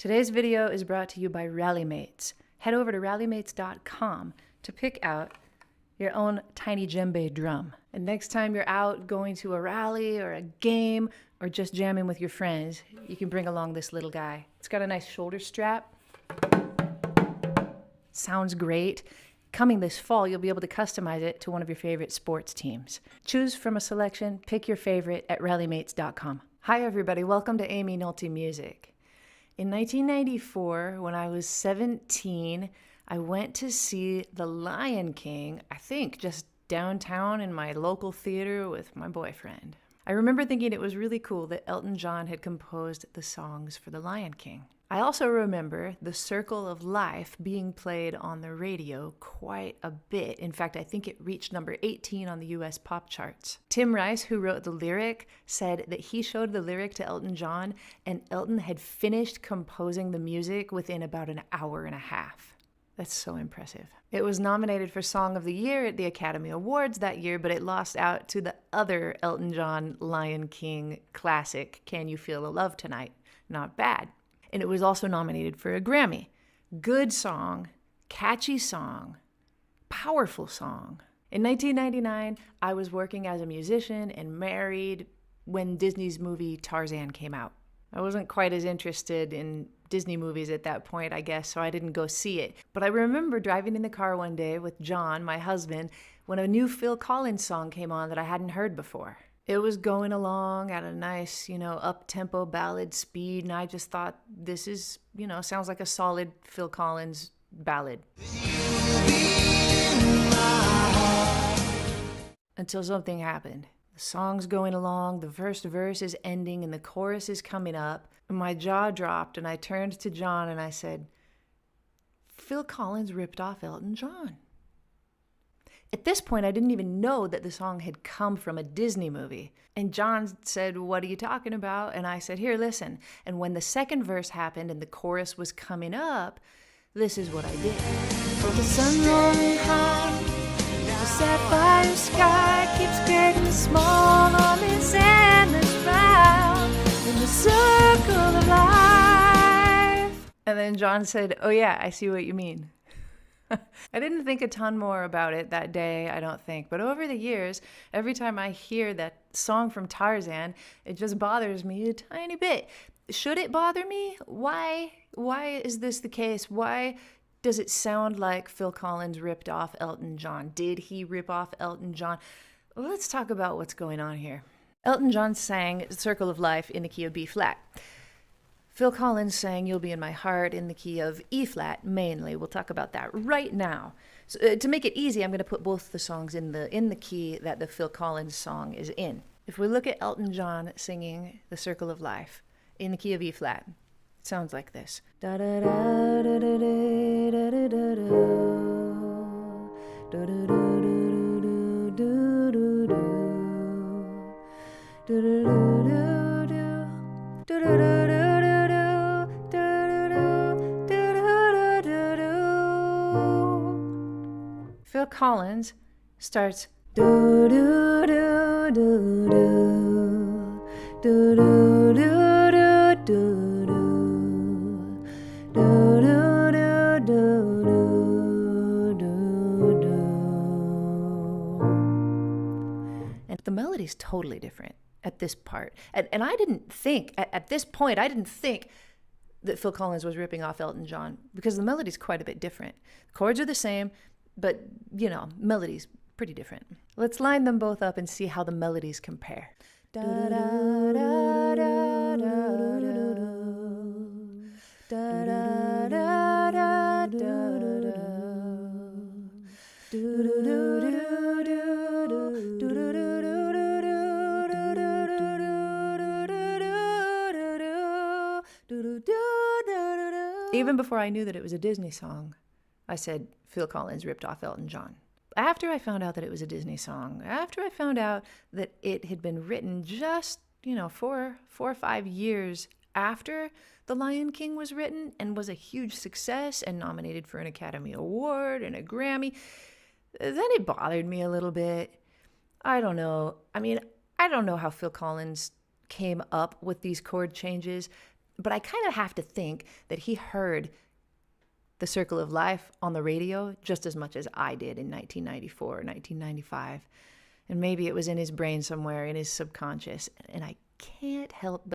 Today's video is brought to you by Rallymate. Head over to rallymates.com to pick out your own tiny djembe drum. And next time you're out going to a rally or a game or just jamming with your friends, you can bring along this little guy. It's got a nice shoulder strap. Sounds great. Coming this fall, you'll be able to customize it to one of your favorite sports teams. Choose from a selection, pick your favorite at rallymates.com. Hi everybody, welcome to Aimee Nolte Music. In 1994, when I was 17, I went to see The Lion King, I think just downtown in my local theater with my boyfriend. I remember thinking it was really cool that Elton John had composed the songs for The Lion King. I also remember The Circle of Life being played on the radio quite a bit. In fact, I think it reached number 18 on the US pop charts. Tim Rice, who wrote the lyric, said that he showed the lyric to Elton John and Elton had finished composing the music within about an hour and a half. That's so impressive. It was nominated for Song of the Year at the Academy Awards that year, but it lost out to the other Elton John Lion King classic, Can You Feel the Love Tonight? Not bad. And it was also nominated for a Grammy. Good song, catchy song, powerful song. In 1999, I was working as a musician and married when Disney's movie Tarzan came out. I wasn't quite as interested in Disney movies at that point, I guess, so I didn't go see it. But I remember driving in the car one day with John, my husband, when a new Phil Collins song came on that I hadn't heard before. It was going along at a nice, up-tempo ballad speed, and I just thought, this is, sounds like a solid Phil Collins ballad. Until something happened. The song's going along, the first verse is ending, and the chorus is coming up, and my jaw dropped, and I turned to John and I said, Phil Collins ripped off Elton John. At this point, I didn't even know that the song had come from a Disney movie. And John said, what are you talking about? And I said, here, listen. And when the second verse happened and the chorus was coming up, this is what I did. The sun rolling high, the sapphire sky keeps getting small on this endless round in the circle of life. And then John said, oh yeah, I see what you mean. I didn't think a ton more about it that day, I don't think. But over the years, every time I hear that song from Tarzan, it just bothers me a tiny bit. Should it bother me? Why is this the case? Why does it sound like Phil Collins ripped off Elton John? Did he rip off Elton John? Well, let's talk about what's going on here. Elton John sang Circle of Life in the key of B flat. Phil Collins sang You'll Be in My Heart in the key of E flat mainly. We'll talk about that right now. So, to make it easy, I'm going to put both the songs in the key that the Phil Collins song is in. If we look at Elton John singing The Circle of Life in the key of E flat, it sounds like this. Da da da da da da da da da da da da. Phil Collins starts do do do do do do do do do do do do do. And the melody's totally different at this part. And I didn't think at this point that Phil Collins was ripping off Elton John because the melody's quite a bit different. The chords are the same, but, melody's pretty different. Let's line them both up and see how the melodies compare. Da da da da da da da da da da. Even before I knew that it was a Disney song, I said Phil Collins ripped off Elton John. After I found out that it was a Disney song, after I found out that it had been written just, 4 or 5 years after The Lion King was written and was a huge success and nominated for an Academy Award and a Grammy, then it bothered me a little bit. I don't know. I don't know how Phil Collins came up with these chord changes, But I kind of have to think that he heard The Circle of Life on the radio just as much as I did in 1994 or 1995. And maybe it was in his brain somewhere, in his subconscious. And I can't help